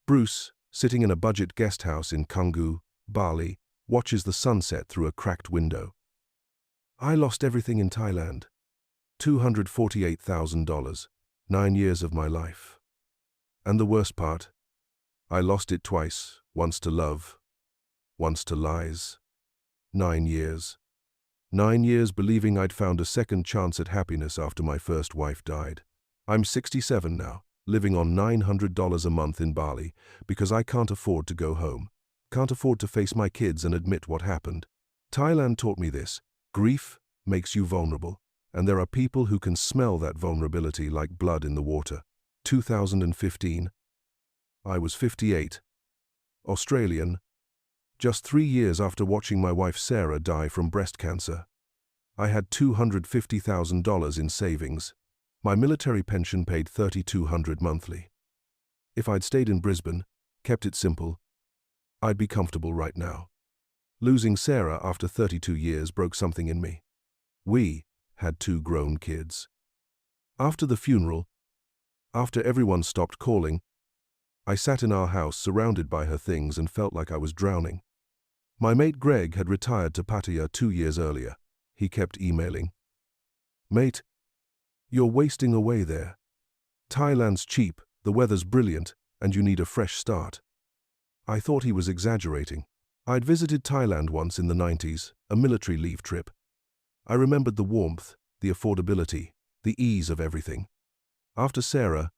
Bruce, sitting in a budget guest house in Canggu, Bali, watches the sunset through a cracked window. I lost everything in Thailand. $248,000. 9 years of my life. And the worst part, I lost it twice, once to love, once to lies. 9 years. 9 years believing I'd found a second chance at happiness after my first wife died. I'm 67 now, living on $900 a month in Bali because I can't afford to go home. Can't afford to face my kids and admit what happened. Thailand taught me this. Grief makes you vulnerable, and there are people who can smell that vulnerability like blood in the water. 2015. I was 58. Australian. Just 3 years after watching my wife Sarah die from breast cancer. I had $250,000 in savings. My military pension paid $3,200 monthly. If I'd stayed in Brisbane, kept it simple, I'd be comfortable right now. Losing Sarah after 32 years broke something in me. We had 2 grown kids. After the funeral, after everyone stopped calling, I sat in our house surrounded by her things and felt like I was drowning. My mate Greg had retired to Pattaya 2 years earlier. He kept emailing. "Mate, you're wasting away there. Thailand's cheap, the weather's brilliant, and you need a fresh start." I thought he was exaggerating. I'd visited Thailand once in the 90s, a military leave trip. I remembered the warmth, the affordability, the ease of everything. After Sarah,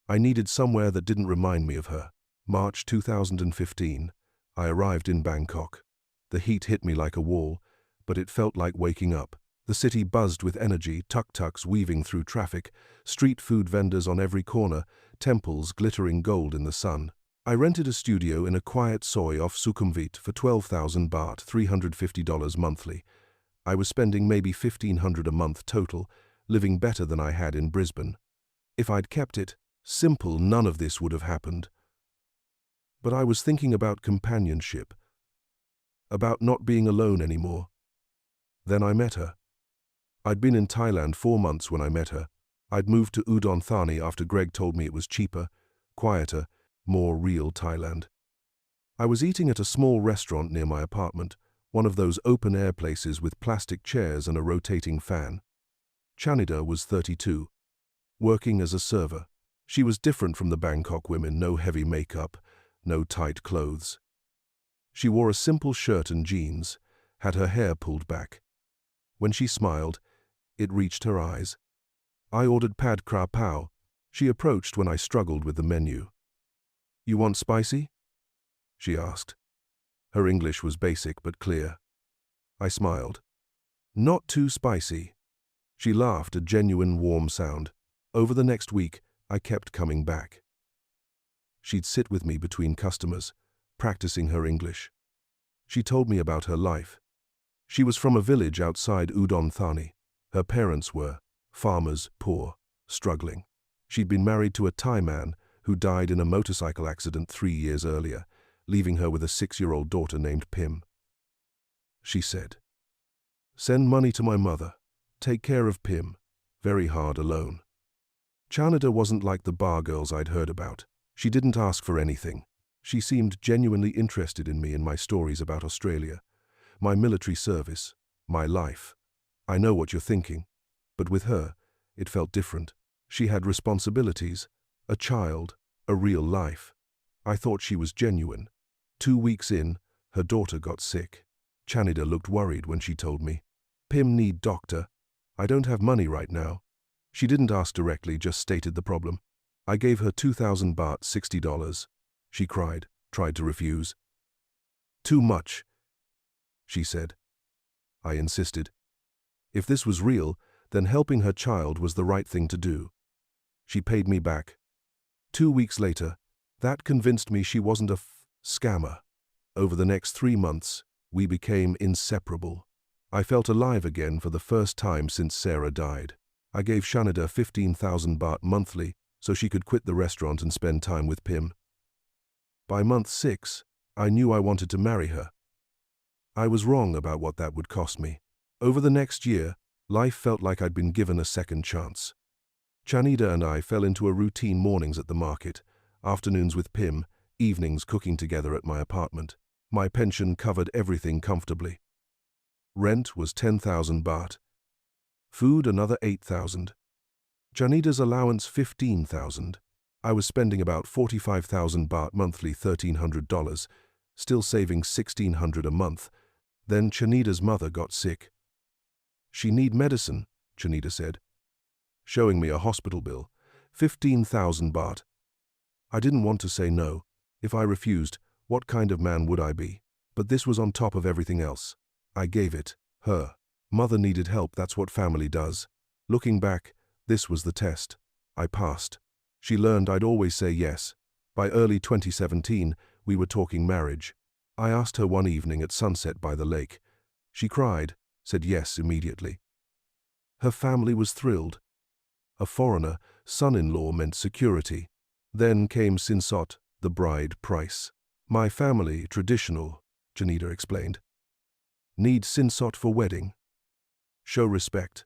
I needed somewhere that didn't remind me of her. March 2015, I arrived in Bangkok. The heat hit me like a wall, but it felt like waking up. The city buzzed with energy, tuk-tuks weaving through traffic, street food vendors on every corner, temples glittering gold in the sun. I rented a studio in a quiet soi off Sukhumvit for 12,000 baht, $350 monthly. I was spending maybe 1,500 a month total, living better than I had in Brisbane. If I'd kept it simple, none of this would have happened. But I was thinking about companionship, about not being alone anymore. Then I met her. I'd been in Thailand 4 months when I met her. I'd moved to Udon Thani after Greg told me it was cheaper, quieter, more real Thailand. I was eating at a small restaurant near my apartment, one of those open-air places with plastic chairs and a rotating fan. Chanida was 32, working as a server. She was different from the Bangkok women, no heavy makeup, no tight clothes. She wore a simple shirt and jeans, had her hair pulled back. When she smiled, it reached her eyes. I ordered pad kra pao. She approached when I struggled with the menu. "You want spicy?" she asked. Her English was basic but clear. I smiled. "Not too spicy." She laughed, a genuine warm sound. Over the next week, I kept coming back. She'd sit with me between customers, practicing her English. She told me about her life. She was from a village outside Udon Thani. Her parents were farmers, poor, struggling. She'd been married to a Thai man who died in a motorcycle accident 3 years earlier, leaving her with a 6-year-old daughter named Pim. She said, "Send money to my mother. Take care of Pim. Very hard alone." Chanida wasn't like the bar girls I'd heard about. She didn't ask for anything. She seemed genuinely interested in me and my stories about Australia, my military service, my life. I know what you're thinking, but with her, it felt different. She had responsibilities, a child, a real life. I thought she was genuine. 2 weeks in, her daughter got sick. Chanida looked worried when she told me, "Pim need doctor. I don't have money right now." She didn't ask directly, just stated the problem. I gave her 2,000 baht, $60. She cried, tried to refuse. "Too much," she said. I insisted. If this was real, then helping her child was the right thing to do. She paid me back. 2 weeks later, that convinced me she wasn't a scammer. Over the next 3 months, we became inseparable. I felt alive again for the first time since Sarah died. I gave Chanida 15,000 baht monthly so she could quit the restaurant and spend time with Pim. By month 6, I knew I wanted to marry her. I was wrong about what that would cost me. Over the next year, life felt like I'd been given a second chance. Chanida and I fell into a routine: mornings at the market, afternoons with Pim, evenings cooking together at my apartment. My pension covered everything comfortably. Rent was 10,000 baht. Food another 8,000. Janida's allowance 15,000. I was spending about 45,000 baht monthly, $1,300, still saving 1,600 a month. Then Janida's mother got sick. She need medicine, Janida said, showing me a hospital bill, 15,000 baht. I didn't want to say no. If I refused, what kind of man would I be? But this was on top of everything else. I gave it. Her mother needed help, that's what family does. Looking back, this was the test. I passed. She learned I'd always say yes. By early 2017, we were talking marriage. I asked her one evening at sunset by the lake. She cried, said yes immediately. Her family was thrilled. A foreigner, son-in-law meant security. Then came sinsot, the bride price. My family, traditional, Janida explained. Need sinsot for wedding. Show respect.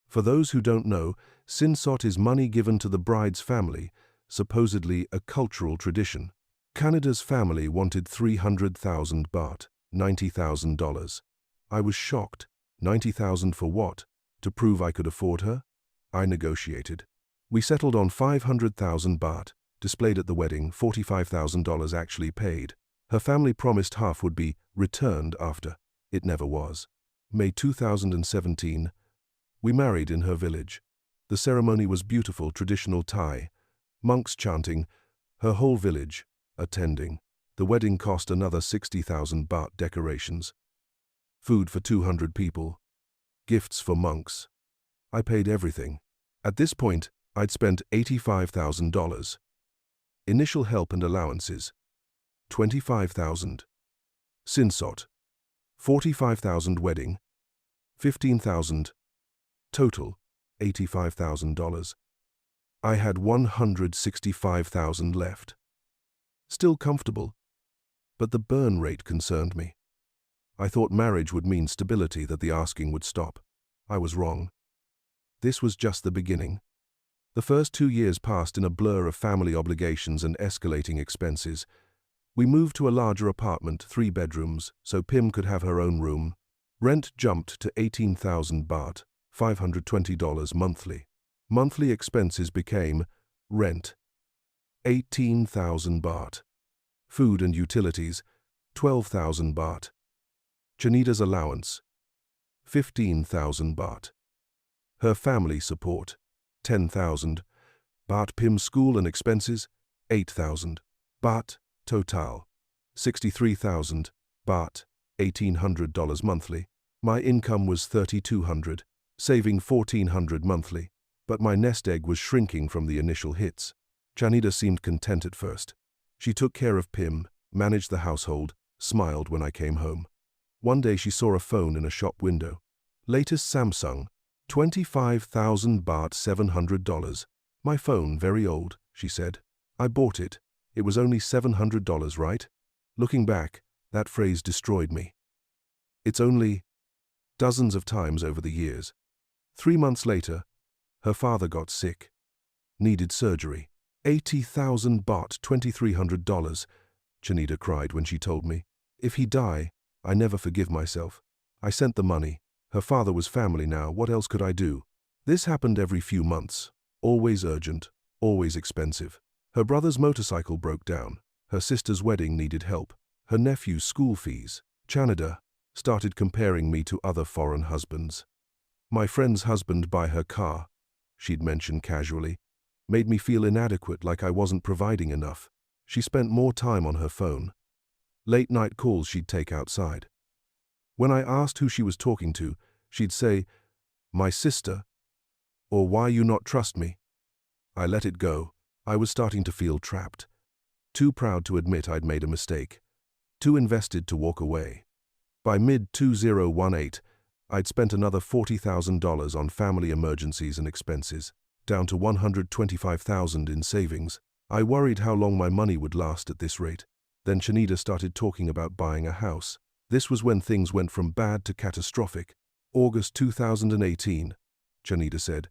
For those who don't know, sinsot is money given to the bride's family, supposedly a cultural tradition. Canada's family wanted 300,000 baht, $90,000. I was shocked. 90,000 for what? To prove I could afford her? I negotiated. We settled on 500,000 baht, displayed at the wedding, $45,000 actually paid. Her family promised half would be returned after. It never was. May 2017, we married in her village. The ceremony was beautiful, traditional Thai. Monks chanting, her whole village attending. The wedding cost another 60,000 baht, decorations. Food for 200 people. Gifts for monks. I paid everything. At this point, I'd spent $85,000. Initial help and allowances, 25,000. Sinsot, 45,000 wedding, 15,000. Total, $85,000. I had 165,000 left. Still comfortable, but the burn rate concerned me. I thought marriage would mean stability, that the asking would stop. I was wrong. This was just the beginning. The first 2 years passed in a blur of family obligations and escalating expenses. We moved to a larger apartment, 3 bedrooms, so Pim could have her own room. Rent jumped to 18,000 baht, $520 monthly. Monthly expenses became rent, 18,000 baht. Food and utilities, 12,000 baht. Janida's allowance, 15,000 baht. Her family support, 10,000 baht. Pim's school and expenses, 8,000 baht. Total, 63,000 baht, $1,800 monthly. My income was 3,200, saving 1,400 monthly, but my nest egg was shrinking from the initial hits. Janida seemed content at first. She took care of Pim, managed the household, smiled when I came home. One day she saw a phone in a shop window. Latest Samsung, 25,000 baht, $700. My phone, very old, she said. I bought it. It was only $700, right? Looking back, that phrase destroyed me. It's only dozens of times over the years. 3 months later, her father got sick. Needed surgery. 80,000 baht, $2,300. Janida cried when she told me. If he die, I never forgive myself. I sent the money. Her father was family now, what else could I do? This happened every few months. Always urgent, always expensive. Her brother's motorcycle broke down. Her sister's wedding needed help. Her nephew's school fees. Janida started comparing me to other foreign husbands. My friend's husband buy her car, she'd mentioned casually, made me feel inadequate, like I wasn't providing enough. She spent more time on her phone. Late-night calls she'd take outside. When I asked who she was talking to, she'd say, "My sister," or "Why you not trust me?" I let it go. I was starting to feel trapped. Too proud to admit I'd made a mistake. Too invested to walk away. By mid-2018, I'd spent another $40,000 on family emergencies and expenses, down to 125,000 in savings. I worried how long my money would last at this rate. Then Janida started talking about buying a house. This was when things went from bad to catastrophic. August 2018, Janida said,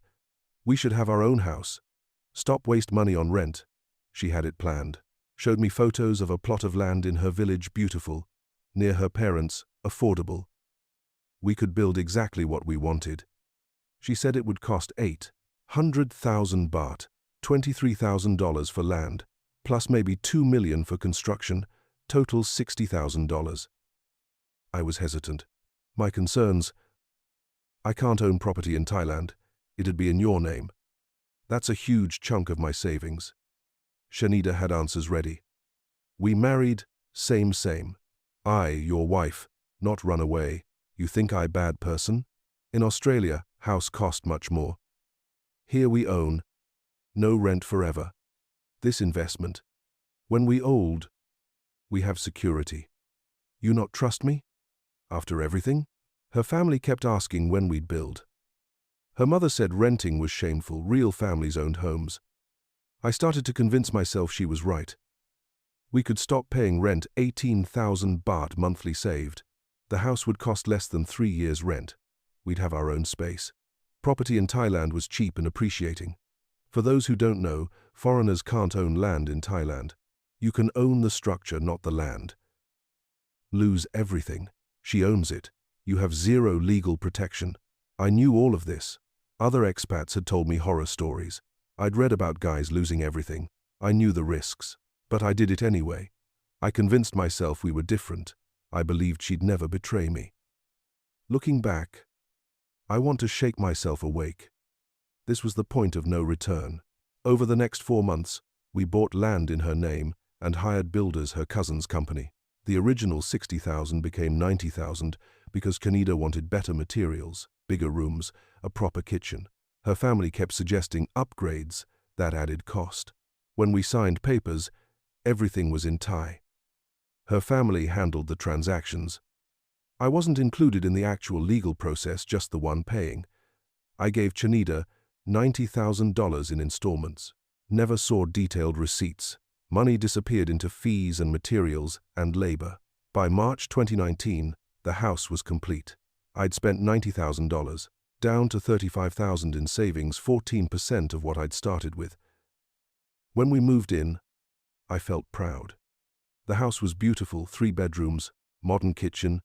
"We should have our own house. Stop waste money on rent." She had it planned. Showed me photos of a plot of land in her village, beautiful, near her parents, affordable. We could build exactly what we wanted. She said it would cost 800,000 baht, $23,000 for land, plus maybe 2 million for construction, total $60,000. I was hesitant. My concerns: I can't own property in Thailand. It'd be in your name. That's a huge chunk of my savings. Shanida had answers ready. We married, same. I, your wife, not run away. You think I bad person? In Australia, house cost much more. Here we own. No rent forever. This investment. When we old, we have security. You not trust me? After everything? Her family kept asking when we'd build. Her mother said renting was shameful, real families owned homes. I started to convince myself she was right. We could stop paying rent, 18,000 baht monthly saved. The house would cost less than 3 years' rent. We'd have our own space. Property in Thailand was cheap and appreciating. For those who don't know, foreigners can't own land in Thailand. You can own the structure, not the land. Lose everything. She owns it. You have zero legal protection. I knew all of this. Other expats had told me horror stories. I'd read about guys losing everything. I knew the risks. But I did it anyway. I convinced myself we were different. I believed she'd never betray me. Looking back, I want to shake myself awake. This was the point of no return. Over the next 4 months, we bought land in her name and hired builders, her cousin's company. The original 60,000 became 90,000 because Kanida wanted better materials, bigger rooms, a proper kitchen. Her family kept suggesting upgrades. That added cost. When we signed papers, everything was in Thai. Her family handled the transactions. I wasn't included in the actual legal process, just the one paying. I gave Chanida $90,000 in installments. Never saw detailed receipts. Money disappeared into fees and materials and labor. By March 2019, the house was complete. I'd spent $90,000, down to $35,000 in savings, 14% of what I'd started with. When we moved in, I felt proud. The house was beautiful, 3 bedrooms, modern kitchen,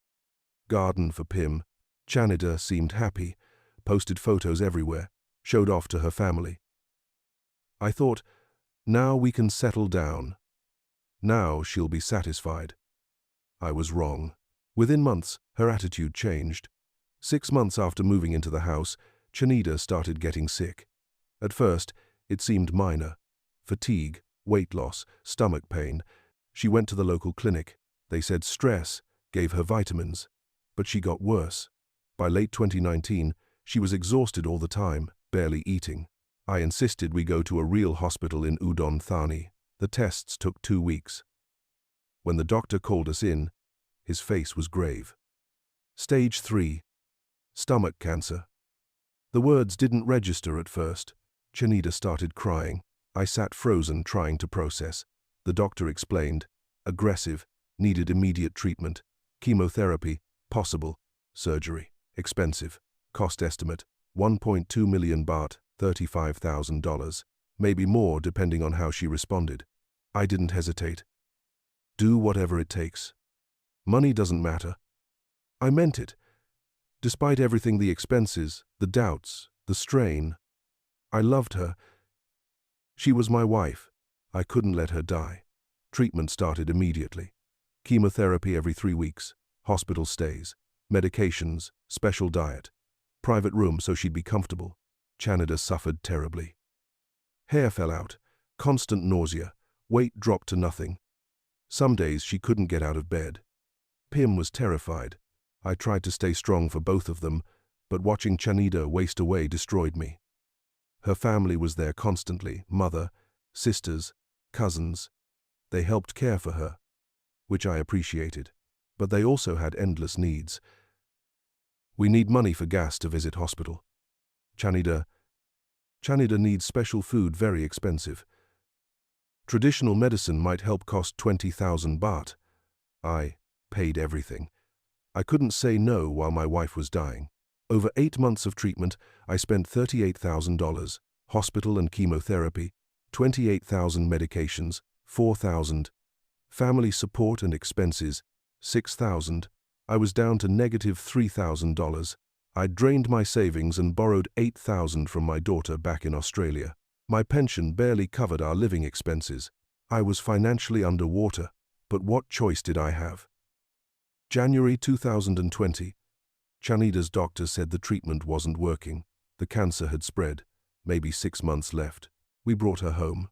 garden for Pim. Chanida seemed happy, posted photos everywhere, showed off to her family. I thought, now we can settle down. Now she'll be satisfied. I was wrong. Within months, her attitude changed. 6 months after moving into the house, Chanida started getting sick. At first, it seemed minor. Fatigue, weight loss, stomach pain. She went to the local clinic. They said stress, gave her vitamins. But she got worse. By late 2019, she was exhausted all the time, barely eating. I insisted we go to a real hospital in Udon Thani. The tests took 2 weeks. When the doctor called us in, his face was grave. Stage 3. Stomach cancer. The words didn't register at first. Chanida started crying. I sat frozen, trying to process. The doctor explained. Aggressive, needed immediate treatment. Chemotherapy, possible. Surgery, expensive. Cost estimate, 1.2 million baht, $35,000. Maybe more depending on how she responded. I didn't hesitate. Do whatever it takes. Money doesn't matter. I meant it. Despite everything, the expenses, the doubts, the strain, I loved her. She was my wife. I couldn't let her die. Treatment started immediately. Chemotherapy every 3 weeks, hospital stays, medications, special diet, private room so she'd be comfortable. Chanida suffered terribly. Hair fell out, constant nausea, weight dropped to nothing. Some days she couldn't get out of bed. Pim was terrified. I tried to stay strong for both of them, but watching Chanida waste away destroyed me. Her family was there constantly, mother, sisters, cousins. They helped care for her, which I appreciated, but they also had endless needs. We need money for gas to visit hospital. Chanida needs special food, very expensive. Traditional medicine might help cost 20,000 baht. I paid everything. I couldn't say no while my wife was dying. Over 8 months of treatment, I spent $38,000, hospital and chemotherapy, 28,000 medications, $4,000. Family support and expenses, $6,000. I was down to negative $3,000. I'd drained my savings and borrowed $8,000 from my daughter back in Australia. My pension barely covered our living expenses. I was financially underwater, but what choice did I have? January 2020. Chanida's doctor said the treatment wasn't working. The cancer had spread, maybe 6 months left. We brought her home.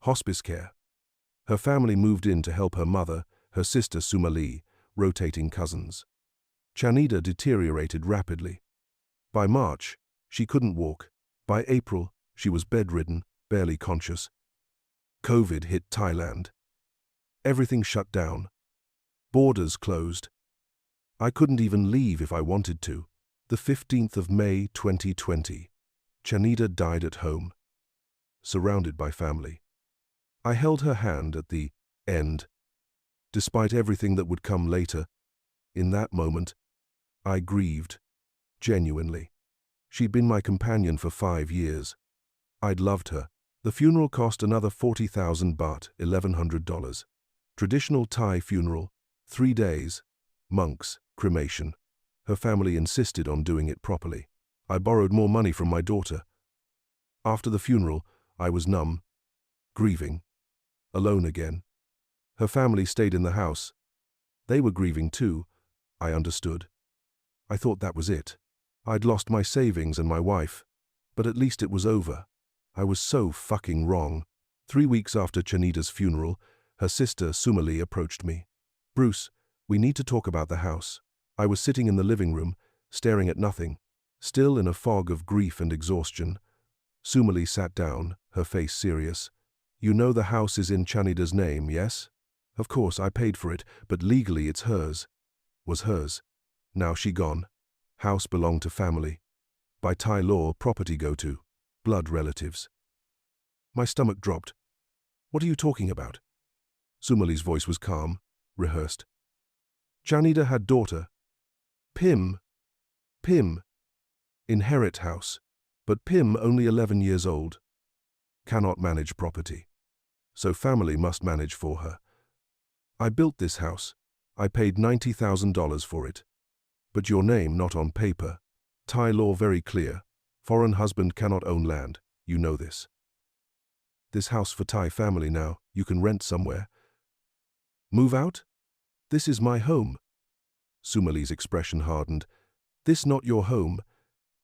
Hospice care. Her family moved in to help her mother, her sister Sumali, rotating cousins. Chanida deteriorated rapidly. By March, she couldn't walk. By April, she was bedridden, barely conscious. COVID hit Thailand. Everything shut down. Borders closed. I couldn't even leave if I wanted to. The 15th of May 2020. Chanida died at home, surrounded by family. I held her hand at the end. Despite everything that would come later, in that moment, I grieved, genuinely. She'd been my companion for 5 years. I'd loved her. The funeral cost another 40,000 baht, $1,100. Traditional Thai funeral, 3 days, monks, cremation. Her family insisted on doing it properly. I borrowed more money from my daughter. After the funeral, I was numb, grieving, alone again. Her family stayed in the house. They were grieving too. I understood. I thought that was it. I'd lost my savings and my wife, but at least it was over. I was so fucking wrong. 3 weeks after Chanida's funeral, her sister Sumali approached me. "Bruce, we need to talk about the house." I was sitting in the living room, staring at nothing, still in a fog of grief and exhaustion. Sumali sat down, her face serious. "You know the house is in Chanida's name, yes?" "Of course, I paid for it, but legally it's hers." Was hers. Now she gone. House belonged to family. By Thai law, property go to blood relatives. My stomach dropped. "What are you talking about?" Sumali's voice was calm, rehearsed. "Chanida had daughter. Pim. Inherit house. But Pim, only 11 years old, cannot manage property. So family must manage for her. I built this house. I paid $90,000 for it. But your name not on paper. Thai law very clear. Foreign husband cannot own land. You know this. This house for Thai family now. You can rent somewhere. Move out? This is my home." Sumali's expression hardened. "This not your home.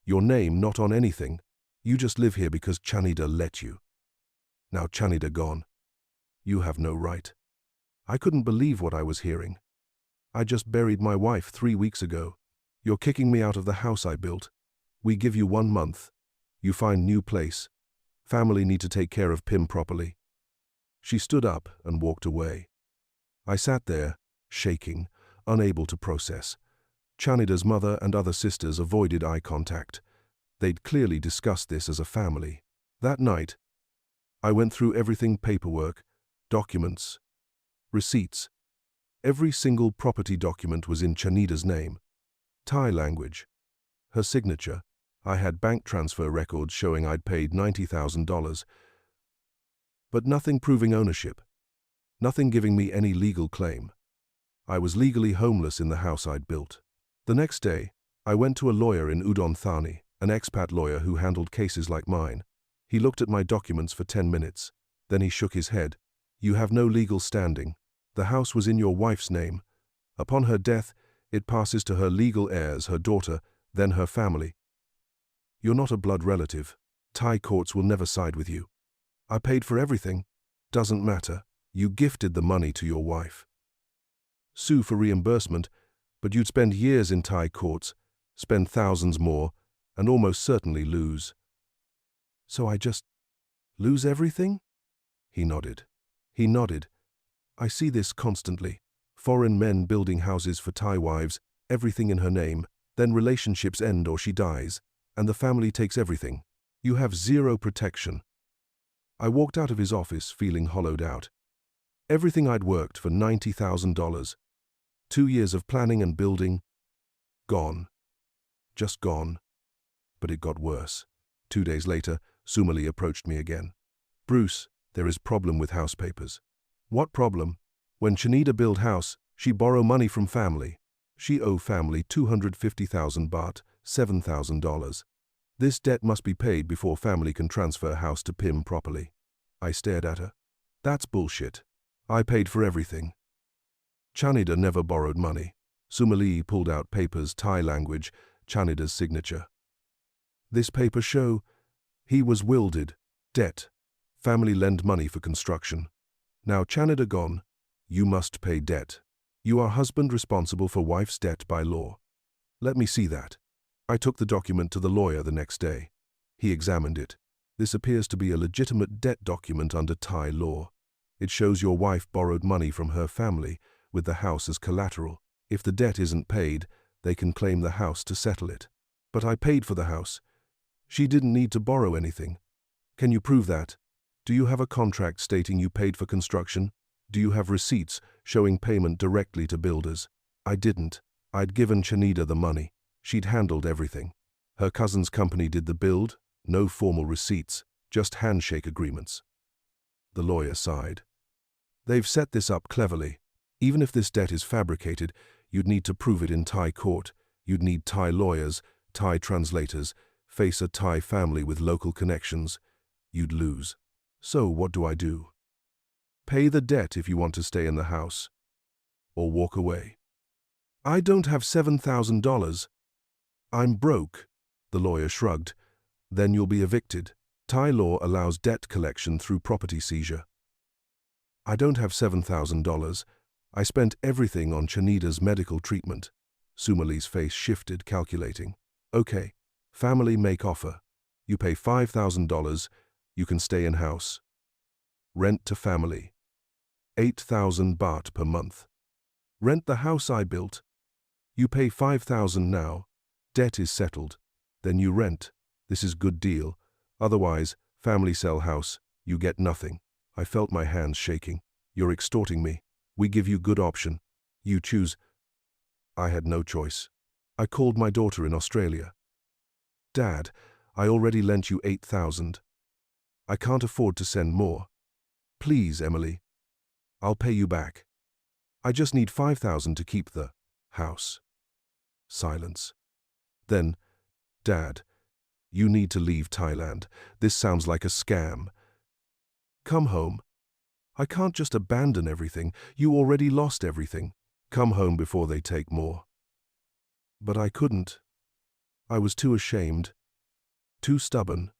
Your name not on anything. You just live here because Chanida let you. Now Chanida gone. You have no right." I couldn't believe what I was hearing. "I just buried my wife 3 weeks ago. You're kicking me out of the house I built. We give you 1 month. You find new place. Family need to take care of Pim properly." She stood up and walked away. I sat there, shaking, unable to process. Chanida's mother and other sisters avoided eye contact. They'd clearly discussed this as a family. That night, I went through everything: paperwork, documents, receipts. Every single property document was in Chanida's name. Thai language. Her signature. I had bank transfer records showing I'd paid $90,000. But nothing proving ownership. Nothing giving me any legal claim. I was legally homeless in the house I'd built. The next day, I went to a lawyer in Udon Thani, an expat lawyer who handled cases like mine. He looked at my documents for 10 minutes. Then he shook his head. "You have no legal standing. The house was in your wife's name. Upon her death, it passes to her legal heirs, her daughter, then her family. You're not a blood relative. Thai courts will never side with you. I paid for everything. Doesn't matter. You gifted the money to your wife. Sue for reimbursement, but you'd spend years in Thai courts, spend thousands more, and almost certainly lose." "So I just lose everything?" He nodded. "I see this constantly. Foreign men building houses for Thai wives, everything in her name, then relationships end or she dies, and the family takes everything. You have zero protection." I walked out of his office feeling hollowed out. Everything I'd worked for $90,000. 2 years of planning and building, gone. Just gone. But it got worse. 2 days later, Sumali approached me again. "Bruce, There is problem with house papers. What problem? When Chanida build house, she borrow money from family. She owe family 250,000 baht, $7,000. This debt must be paid before family can transfer house to Pim properly. I stared at her. That's bullshit. I paid for everything. Chanida never borrowed money. Sumali pulled out papers, Thai language, Chanida's signature. This paper show he was wielded. Debt. Family lend money for construction. Now Chanida gone, you must pay debt. You are husband responsible for wife's debt by law. Let me see that. I took the document to the lawyer the next day. He examined it. This appears to be a legitimate debt document under Thai law. It shows your wife borrowed money from her family with the house as collateral. If the debt isn't paid, they can claim the house to settle it. But I paid for the house. She didn't need to borrow anything. Can you prove that? Do you have a contract stating you paid for construction? Do you have receipts showing payment directly to builders? I didn't. I'd given Chanida the money. She'd handled everything. Her cousin's company did the build, no formal receipts, just handshake agreements. The lawyer sighed. They've set this up cleverly. Even if this debt is fabricated, you'd need to prove it in Thai court. You'd need Thai lawyers, Thai translators, face a Thai family with local connections. You'd lose. So what do I do? Pay the debt if you want to stay in the house. Or walk away. I don't have $7,000. I'm broke. The lawyer shrugged. Then you'll be evicted. Thai law allows debt collection through property seizure. I don't have $7,000. I spent everything on Chanida's medical treatment. Sumali's face shifted, calculating. Okay, family make offer. You pay $5,000, you can stay in house. Rent to family. 8,000 baht per month. Rent the house I built. You pay 5,000 now. Debt is settled. Then you rent. This is good deal. Otherwise, family sell house, you get nothing. I felt my hands shaking. You're extorting me. We give you good option. You choose. I had no choice. I called my daughter in Australia. Dad, I already lent you 8,000. I can't afford to send more. Please, Emily. I'll pay you back. I just need 5,000 to keep the house. Silence. Then, Dad, you need to leave Thailand. This sounds like a scam. Come home. I can't just abandon everything. You already lost everything. Come home before they take more. But I couldn't. I was too ashamed, too stubborn,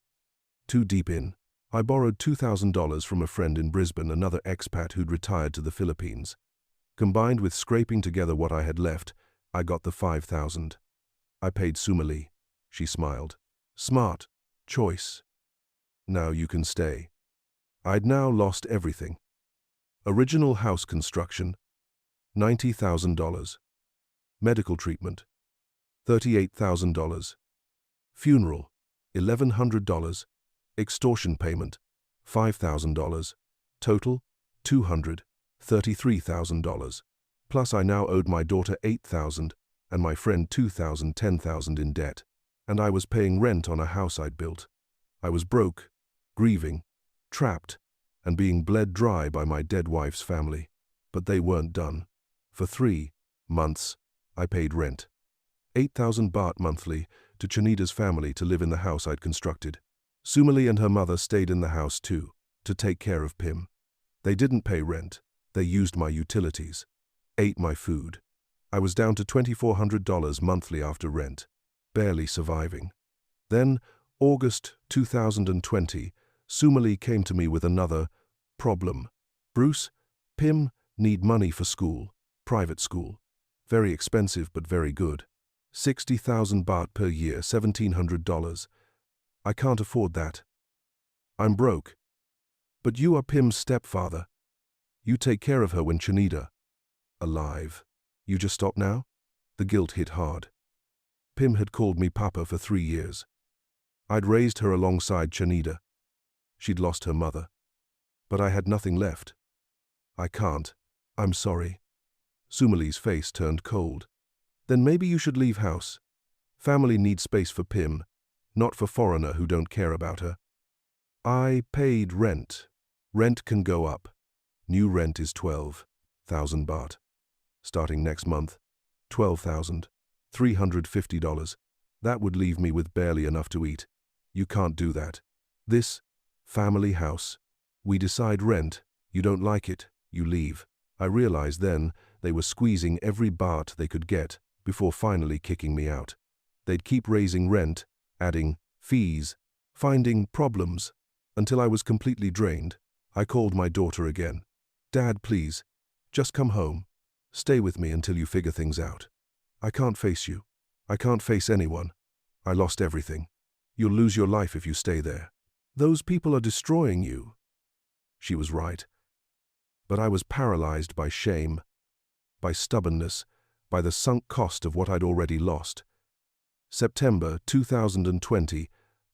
too deep in. I borrowed $2,000 from a friend in Brisbane, another expat who'd retired to the Philippines. Combined with scraping together what I had left, I got the 5,000. I paid Sumali. She smiled. Smart choice. Now you can stay. I'd now lost everything. Original house construction, $90,000. Medical treatment, $38,000. Funeral, $1,100. Extortion payment, $5,000. Total, $233,000. Plus I now owed my daughter $8,000 and my friend $2,000, $10,000 in debt. And I was paying rent on a house I'd built. I was broke, grieving, trapped, and being bled dry by my dead wife's family. But they weren't done. For 3 months, I paid rent. 8,000 baht monthly to Chanida's family to live in the house I'd constructed. Sumali and her mother stayed in the house too, to take care of Pim. They didn't pay rent. They used my utilities, ate my food. I was down to $2,400 monthly after rent, barely surviving. Then, August 2020, Sumali came to me with another problem. Bruce, Pim need money for school, private school. Very expensive but very good. 60,000 baht per year, $1,700. I can't afford that. I'm broke. But you are Pim's stepfather. You take care of her when Chanida. Alive. You just stop now? The guilt hit hard. Pim had called me Papa for 3 years. I'd raised her alongside Chanida. She'd lost her mother. But I had nothing left. I can't. I'm sorry. Sumali's face turned cold. Then maybe you should leave house. Family needs space for Pim, not for foreigner who don't care about her. I paid rent. Rent can go up. New rent is 12,000 baht. Starting next month, $12,350. That would leave me with barely enough to eat. You can't do that. This family house. We decide rent. You don't like it, you leave. I realized then they were squeezing every baht they could get before finally kicking me out. They'd keep raising rent, adding fees, finding problems, until I was completely drained. I called my daughter again. Dad, please, just come home. Stay with me until you figure things out. I can't face you. I can't face anyone. I lost everything. You'll lose your life if you stay there. Those people are destroying you. She was right. But I was paralyzed by shame, by stubbornness, by the sunk cost of what I'd already lost. September 2020,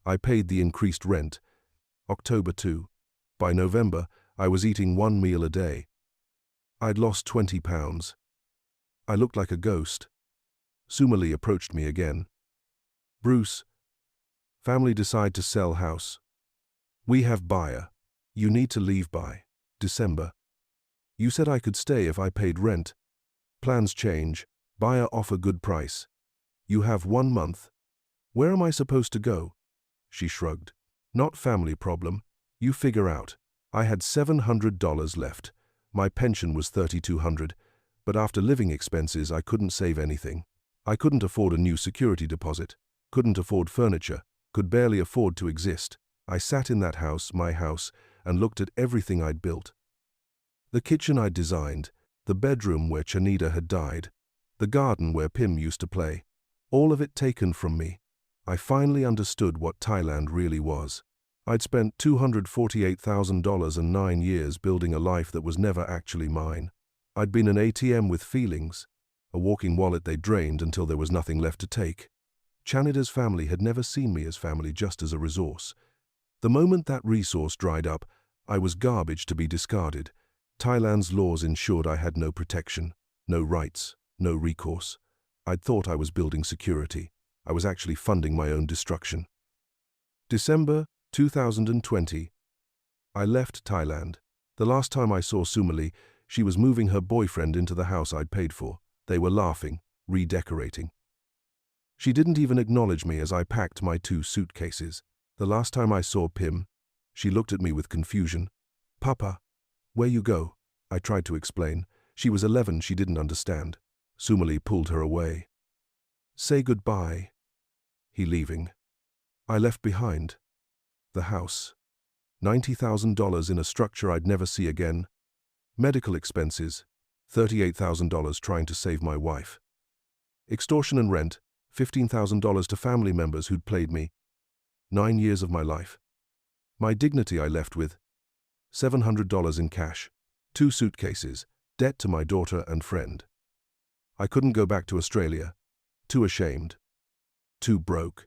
I paid the increased rent. October 2. By November, I was eating one meal a day. I'd lost 20 pounds. I looked like a ghost. Sumali approached me again. Bruce, family decide to sell house. We have buyer. You need to leave by December. You said I could stay if I paid rent. Plans change. Buyer offer good price. You have 1 month. Where am I supposed to go? She shrugged. Not family problem. You figure out. I had $700 left. My pension was $3,200, but after living expenses I couldn't save anything. I couldn't afford a new security deposit, couldn't afford furniture, could barely afford to exist. I sat in that house, my house, and looked at everything I'd built. The kitchen I'd designed, the bedroom where Chanita had died, the garden where Pim used to play, all of it taken from me. I finally understood what Thailand really was. I'd spent $248,000 and 9 years building a life that was never actually mine. I'd been an ATM with feelings, a walking wallet they drained until there was nothing left to take. Chanita's family had never seen me as family, just as a resource. The moment that resource dried up, I was garbage to be discarded. Thailand's laws ensured I had no protection, no rights, no recourse. I'd thought I was building security. I was actually funding my own destruction. December 2020. I left Thailand. The last time I saw Sumali, she was moving her boyfriend into the house I'd paid for. They were laughing, redecorating. She didn't even acknowledge me as I packed my 2 suitcases. The last time I saw Pim, she looked at me with confusion. Papa, where you go? I tried to explain. She was 11, she didn't understand. Sumali pulled her away. Say goodbye. He leaving. I left behind. The house. $90,000 in a structure I'd never see again. Medical expenses. $38,000 trying to save my wife. Extortion and rent. $15,000 to family members who'd played me. 9 years of my life. My dignity I left with. $700 in cash. 2 suitcases. Debt to my daughter and friend. I couldn't go back to Australia. Too ashamed. Too broke.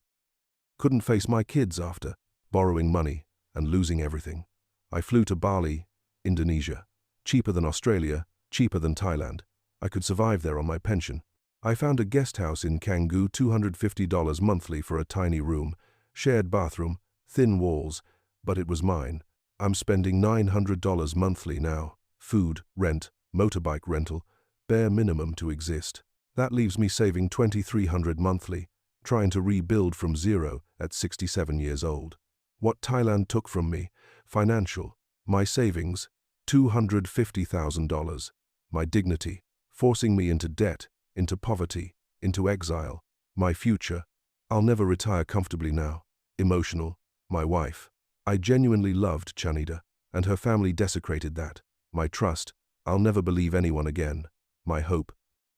Couldn't face my kids after borrowing money and losing everything. I flew to Bali, Indonesia. Cheaper than Australia, cheaper than Thailand. I could survive there on my pension. I found a guest house in Canggu, $250 monthly for a tiny room, shared bathroom, thin walls, but it was mine. I'm spending $900 monthly now. Food, rent, motorbike rental, bare minimum to exist. That leaves me saving $2,300 monthly, trying to rebuild from zero at 67 years old. What Thailand took from me, financial, my savings, $250,000, my dignity, forcing me into debt, into poverty, into exile, my future. I'll never retire comfortably now. Emotional, my wife. I genuinely loved Chanita, and her family desecrated that. My trust, I'll never believe anyone again. My hope,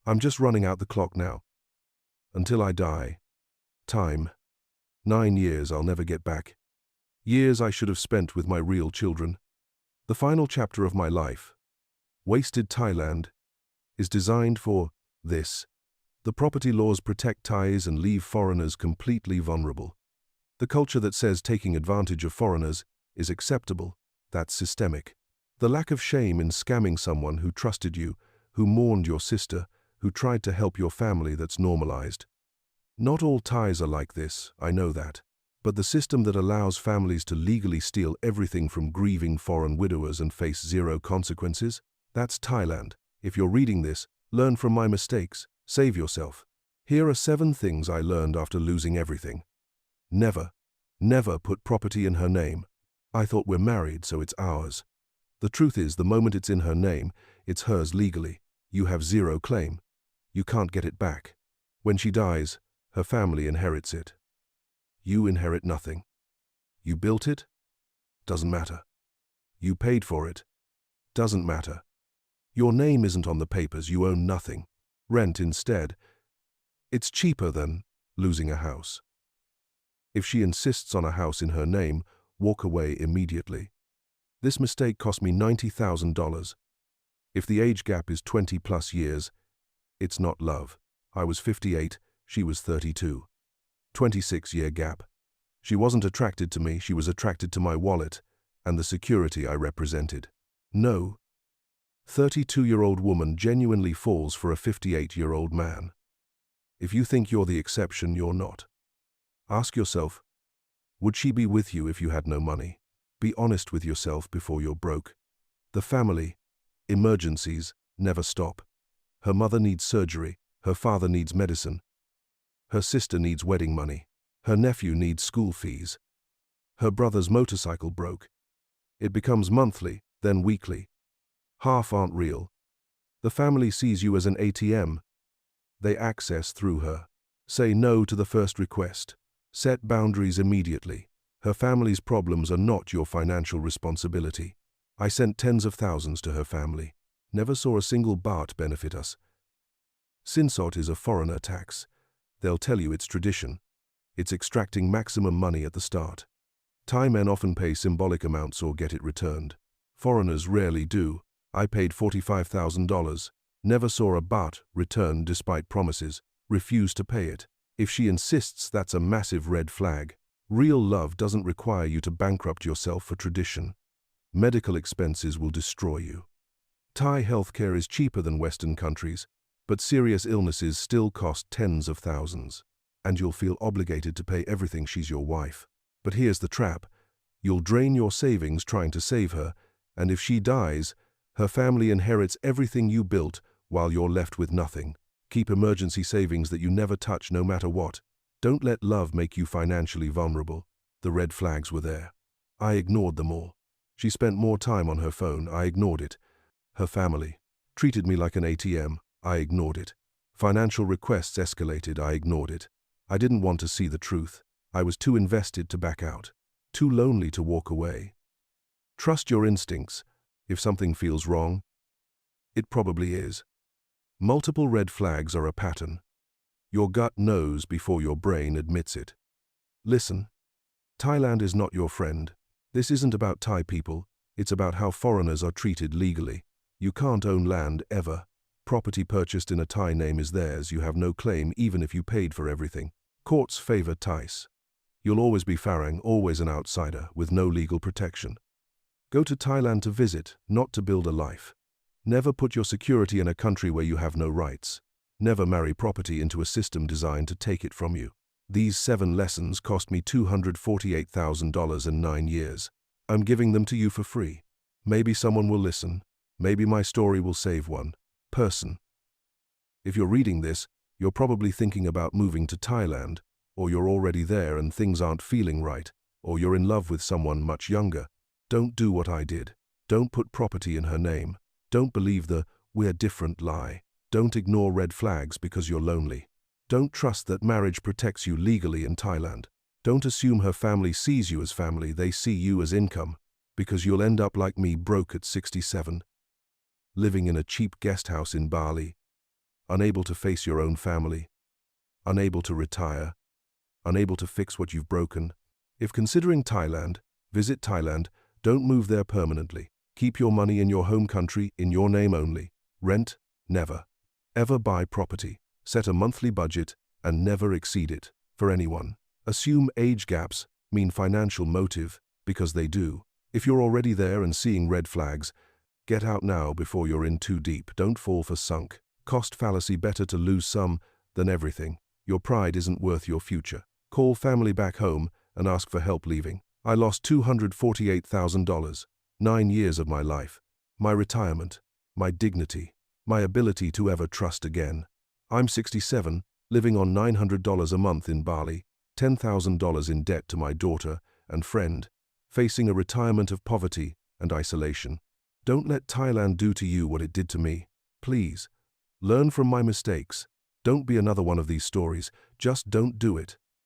I'm just running out the clock now. Until I die. Time. 9 years I'll never get back. Years I should have spent with my real children. The final chapter of my life, Wasted Thailand, is designed for this. The property laws protect Thais and leave foreigners completely vulnerable. The culture that says taking advantage of foreigners is acceptable, that's systemic. The lack of shame in scamming someone who trusted you, who mourned your sister, who tried to help your family, that's normalized. Not all Thais are like this, I know that. But the system that allows families to legally steal everything from grieving foreign widowers and face zero consequences, that's Thailand. If you're reading this, learn from my mistakes, save yourself. Here are 7 things I learned after losing everything. Never, never put property in her name. I thought we're married, so it's ours. The truth is, the moment it's in her name, it's hers legally. You have zero claim. You can't get it back. When she dies, her family inherits it. You inherit nothing. You built it? Doesn't matter. You paid for it? Doesn't matter. Your name isn't on the papers, you own nothing. Rent instead. It's cheaper than losing a house. If she insists on a house in her name, walk away immediately. This mistake cost me $90,000. If the age gap is 20+ years, it's not love. I was 58, she was 32. 26-year gap. She wasn't attracted to me, she was attracted to my wallet and the security I represented. No. 32-year-old woman genuinely falls for a 58-year-old man. If you think you're the exception, you're not. Ask yourself, would she be with you if you had no money? Be honest with yourself before you're broke. The family, emergencies, never stop. Her mother needs surgery, her father needs medicine. Her sister needs wedding money. Her nephew needs school fees. Her brother's motorcycle broke. It becomes monthly, then weekly. Half aren't real. The family sees you as an ATM. They access through her. Say no to the first request. Set boundaries immediately. Her family's problems are not your financial responsibility. I sent tens of thousands to her family. Never saw a single baht benefit us. Sinsot is a foreigner tax. They'll tell you it's tradition. It's extracting maximum money at the start. Thai men often pay symbolic amounts or get it returned. Foreigners rarely do. I paid $45,000. Never saw a baht returned despite promises. Refused to pay it. If she insists, that's a massive red flag. Real love doesn't require you to bankrupt yourself for tradition. Medical expenses will destroy you. Thai healthcare is cheaper than Western countries, but serious illnesses still cost tens of thousands. And you'll feel obligated to pay everything. She's your wife. But here's the trap. You'll drain your savings trying to save her, and if she dies, her family inherits everything you built while you're left with nothing. Keep emergency savings that you never touch no matter what. Don't let love make you financially vulnerable. The red flags were there. I ignored them all. She spent more time on her phone. I ignored it. Her family treated me like an ATM. I ignored it. Financial requests escalated. I ignored it. I didn't want to see the truth. I was too invested to back out. Too lonely to walk away. Trust your instincts. If something feels wrong, it probably is. Multiple red flags are a pattern. Your gut knows before your brain admits it. Listen, Thailand is not your friend. This isn't about Thai people. It's about how foreigners are treated legally. You can't own land ever. Property purchased in a Thai name is theirs. You have no claim even if you paid for everything. Courts favor Thais. You'll always be Farang, always an outsider, with no legal protection. Go to Thailand to visit, not to build a life. Never put your security in a country where you have no rights. Never marry property into a system designed to take it from you. These 7 lessons cost me $248,000 in 9 years. I'm giving them to you for free. Maybe someone will listen. Maybe my story will save one person. If you're reading this, you're probably thinking about moving to Thailand, or you're already there and things aren't feeling right, or you're in love with someone much younger. Don't do what I did. Don't put property in her name. Don't believe the "we're different" lie. Don't ignore red flags because you're lonely. Don't trust that marriage protects you legally in Thailand. Don't assume her family sees you as family. They see you as income, because you'll end up like me, broke at 67. Living in a cheap guest house in Bali. Unable to face your own family. Unable to retire. Unable to fix what you've broken. If considering Thailand, visit Thailand. Don't move there permanently. Keep your money in your home country, in your name only. Rent, never. Ever buy property. Set a monthly budget and never exceed it, for anyone. Assume age gaps mean financial motive, because they do. If you're already there and seeing red flags, get out now before you're in too deep. Don't fall for sunk cost fallacy. Better to lose some than everything. Your pride isn't worth your future. Call family back home and ask for help leaving. I lost $248,000, 9 years of my life, my retirement, my dignity, my ability to ever trust again. I'm 67, living on $900 a month in Bali, $10,000 in debt to my daughter and friend, facing a retirement of poverty and isolation. Don't let Thailand do to you what it did to me. Please, learn from my mistakes. Don't be another one of these stories. Just don't do it.